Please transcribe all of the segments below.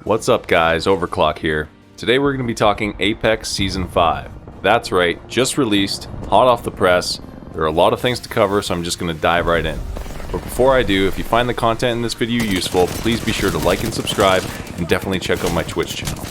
What's up guys, Overclock here. Today we're going to be talking Apex Season 5. That's right, just released, hot off the press. There are a lot of things to cover, so I'm just going to dive right in. But before I do, if you find the content in this video useful, please be sure to like and subscribe, and definitely check out my Twitch channel.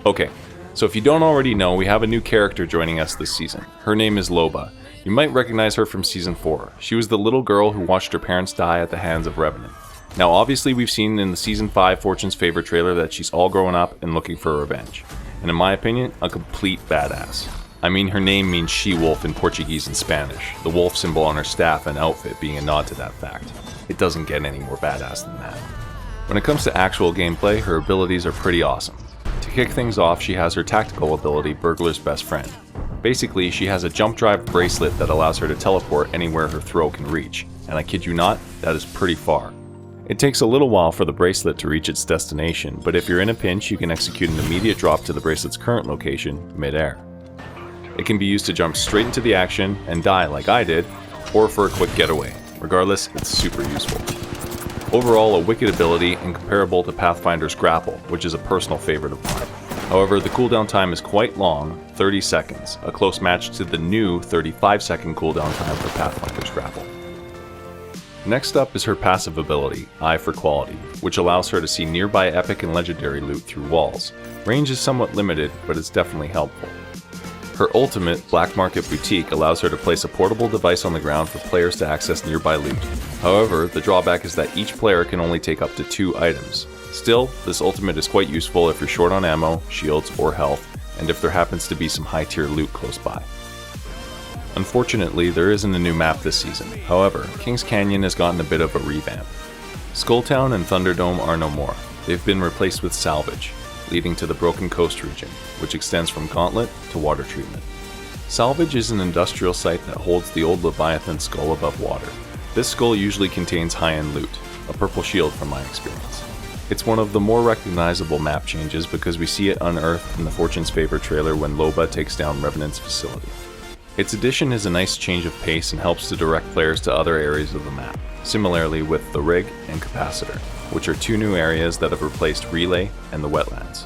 Okay, so if you don't already know, we have a new character joining us this season. Her name is Loba. You might recognize her from Season 4. She was the little girl who watched her parents die at the hands of Revenant. Now obviously we've seen in the Season 5 Fortune's Favor trailer that she's all grown up and looking for revenge. And in my opinion, a complete badass. I mean, her name means she-wolf in Portuguese and Spanish, the wolf symbol on her staff and outfit being a nod to that fact. It doesn't get any more badass than that. When it comes to actual gameplay, her abilities are pretty awesome. To kick things off, she has her tactical ability, Burglar's Best Friend. Basically, she has a jump drive bracelet that allows her to teleport anywhere her throw can reach, and I kid you not, that is pretty far. It takes a little while for the bracelet to reach its destination, but if you're in a pinch, you can execute an immediate drop to the bracelet's current location, mid-air. It can be used to jump straight into the action and die like I did, or for a quick getaway. Regardless, it's super useful. Overall, a wicked ability and comparable to Pathfinder's Grapple, which is a personal favorite of mine. However, the cooldown time is quite long, 30 seconds, a close match to the new 35-second cooldown time for Pathfinder's Grapple. Next up is her passive ability, Eye for Quality, which allows her to see nearby epic and legendary loot through walls. Range is somewhat limited, but it's definitely helpful. Her ultimate, Black Market Boutique, allows her to place a portable device on the ground for players to access nearby loot. However, the drawback is that each player can only take up to 2 items. Still, this ultimate is quite useful if you're short on ammo, shields, or health, and if there happens to be some high-tier loot close by. Unfortunately, there isn't a new map this season. However, Kings Canyon has gotten a bit of a revamp. Skulltown and Thunderdome are no more. They've been replaced with Salvage, leading to the Broken Coast region, which extends from Gauntlet to water treatment. Salvage is an industrial site that holds the old Leviathan skull above water. This skull usually contains high-end loot, a purple shield from my experience. It's one of the more recognizable map changes because we see it unearthed in the Fortune's Favor trailer when Loba takes down Revenant's facility. Its addition is a nice change of pace and helps to direct players to other areas of the map, similarly with the Rig and Capacitor, which are 2 new areas that have replaced Relay and the Wetlands.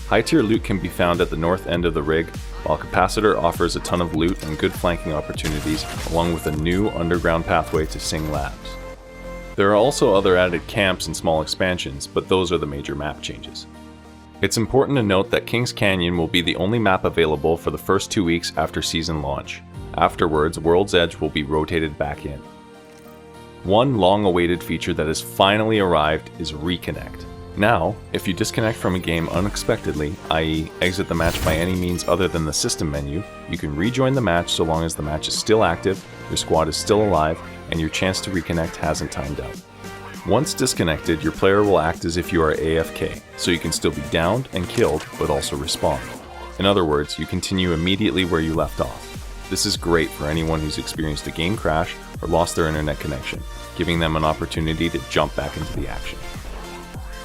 High-tier loot can be found at the north end of the Rig, while Capacitor offers a ton of loot and good flanking opportunities, along with a new underground pathway to Sing Labs. There are also other added camps and small expansions, but those are the major map changes. It's important to note that Kings Canyon will be the only map available for the first 2 weeks after season launch. Afterwards, World's Edge will be rotated back in. One long-awaited feature that has finally arrived is Reconnect. Now, if you disconnect from a game unexpectedly, i.e. exit the match by any means other than the system menu, you can rejoin the match so long as the match is still active, your squad is still alive, and your chance to reconnect hasn't timed out. Once disconnected, your player will act as if you are AFK, so you can still be downed and killed, but also respawn. In other words, you continue immediately where you left off. This is great for anyone who's experienced a game crash or lost their internet connection, giving them an opportunity to jump back into the action.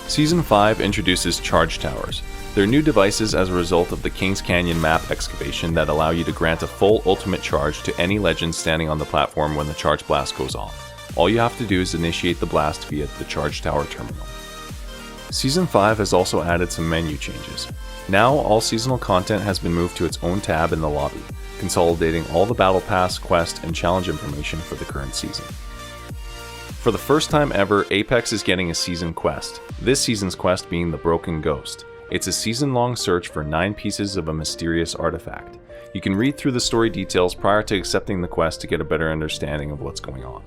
Season 5 introduces charge towers. They're new devices as a result of the Kings Canyon map excavation that allow you to grant a full ultimate charge to any legend standing on the platform when the charge blast goes off. All you have to do is initiate the blast via the Charge Tower terminal. Season 5 has also added some menu changes. Now, all seasonal content has been moved to its own tab in the lobby, consolidating all the Battle Pass, quest, and challenge information for the current season. For the first time ever, Apex is getting a season quest, this season's quest being the Broken Ghost. It's a season-long search for 9 pieces of a mysterious artifact. You can read through the story details prior to accepting the quest to get a better understanding of what's going on.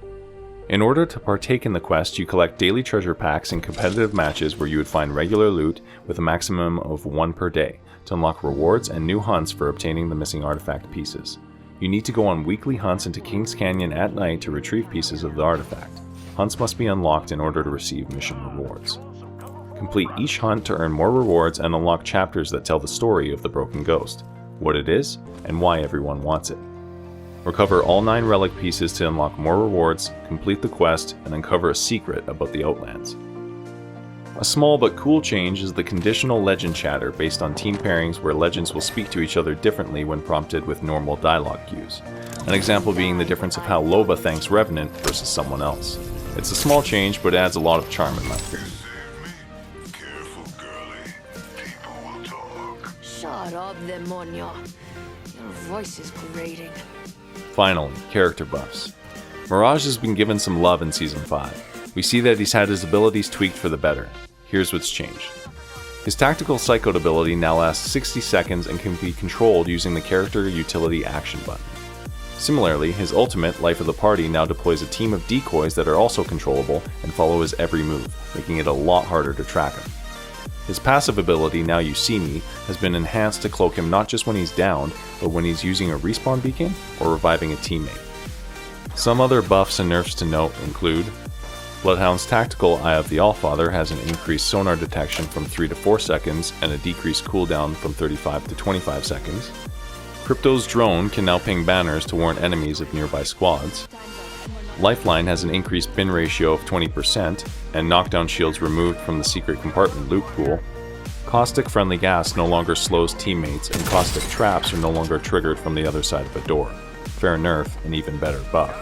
In order to partake in the quest, you collect daily treasure packs in competitive matches where you would find regular loot with a maximum of 1 per day to unlock rewards and new hunts for obtaining the missing artifact pieces. You need to go on weekly hunts into Kings Canyon at night to retrieve pieces of the artifact. Hunts must be unlocked in order to receive mission rewards. Complete each hunt to earn more rewards and unlock chapters that tell the story of the Broken Ghost, what it is, and why everyone wants it. Recover all 9 relic pieces to unlock more rewards, complete the quest, and uncover a secret about the Outlands. A small but cool change is the conditional legend chatter based on team pairings where legends will speak to each other differently when prompted with normal dialogue cues. An example being the difference of how Loba thanks Revenant versus someone else. It's a small change, but adds a lot of charm in my opinion. Shut up, demonio. Your voice is grating. Finally, character buffs. Mirage has been given some love in Season 5. We see that he's had his abilities tweaked for the better. Here's what's changed. His tactical psychoed ability now lasts 60 seconds and can be controlled using the character utility action button. Similarly, his ultimate, Life of the Party, now deploys a team of decoys that are also controllable and follow his every move, making it a lot harder to track him. His passive ability, Now You See Me, has been enhanced to cloak him not just when he's downed, but when he's using a respawn beacon or reviving a teammate. Some other buffs and nerfs to note include Bloodhound's tactical Eye of the Allfather has an increased sonar detection from 3 to 4 seconds and a decreased cooldown from 35 to 25 seconds. Crypto's drone can now ping banners to warn enemies of nearby squads. Lifeline has an increased bin ratio of 20% and knockdown shields removed from the secret compartment loot pool. Caustic friendly gas no longer slows teammates and caustic traps are no longer triggered from the other side of a door. Fair nerf and even better buff.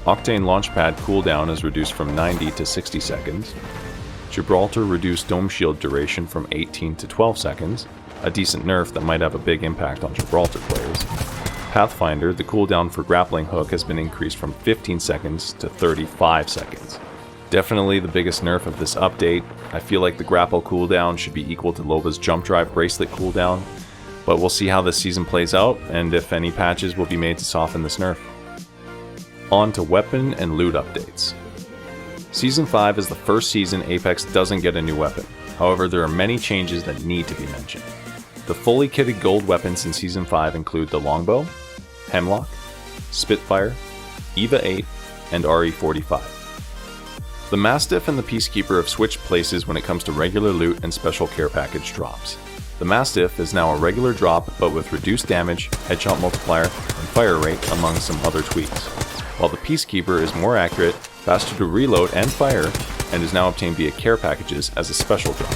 Octane Launchpad cooldown is reduced from 90 to 60 seconds. Gibraltar reduced dome shield duration from 18 to 12 seconds, a decent nerf that might have a big impact on Gibraltar players. Pathfinder, the cooldown for grappling hook has been increased from 15 seconds to 35 seconds. Definitely the biggest nerf of this update. I feel like the grapple cooldown should be equal to Loba's jump drive bracelet cooldown, but we'll see how this season plays out and if any patches will be made to soften this nerf. On to weapon and loot updates. Season 5 is the first season Apex doesn't get a new weapon. However, there are many changes that need to be mentioned. The fully kitted gold weapons in Season 5 include the Longbow, Hemlock, Spitfire, EVA 8, and RE45. The Mastiff and the Peacekeeper have switched places when it comes to regular loot and special care package drops. The Mastiff is now a regular drop but with reduced damage, headshot multiplier, and fire rate among some other tweaks, while the Peacekeeper is more accurate, faster to reload and fire, and is now obtained via care packages as a special drop.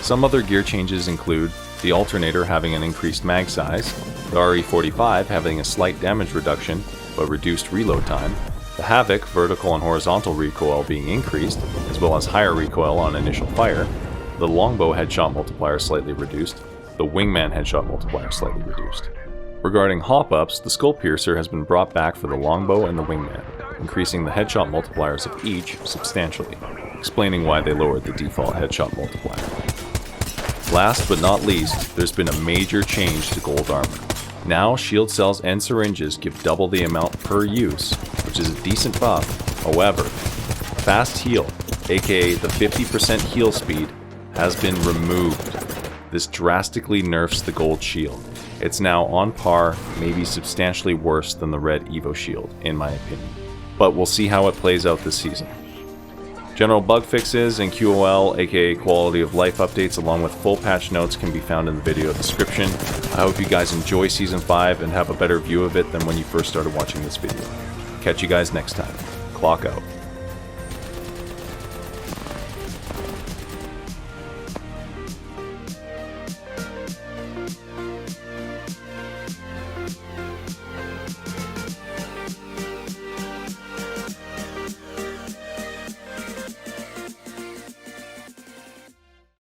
Some other gear changes include the Alternator having an increased mag size, the RE45 having a slight damage reduction but reduced reload time, the Havoc vertical and horizontal recoil being increased, as well as higher recoil on initial fire, the Longbow headshot multiplier slightly reduced, the Wingman headshot multiplier slightly reduced. Regarding hop-ups, the Skull Piercer has been brought back for the Longbow and the Wingman, increasing the headshot multipliers of each substantially, explaining why they lowered the default headshot multiplier. Last but not least, there's been a major change to gold armor. Now, shield cells and syringes give double the amount per use, which is a decent buff. However, fast heal, aka the 50% heal speed, has been removed. This drastically nerfs the gold shield. It's now on par, maybe substantially worse than the red Evo shield, in my opinion. But we'll see how it plays out this season. General bug fixes and QOL, aka quality of life updates, along with full patch notes can be found in the video description. I hope you guys enjoy Season 5 and have a better view of it than when you first started watching this video. Catch you guys next time. Clock out.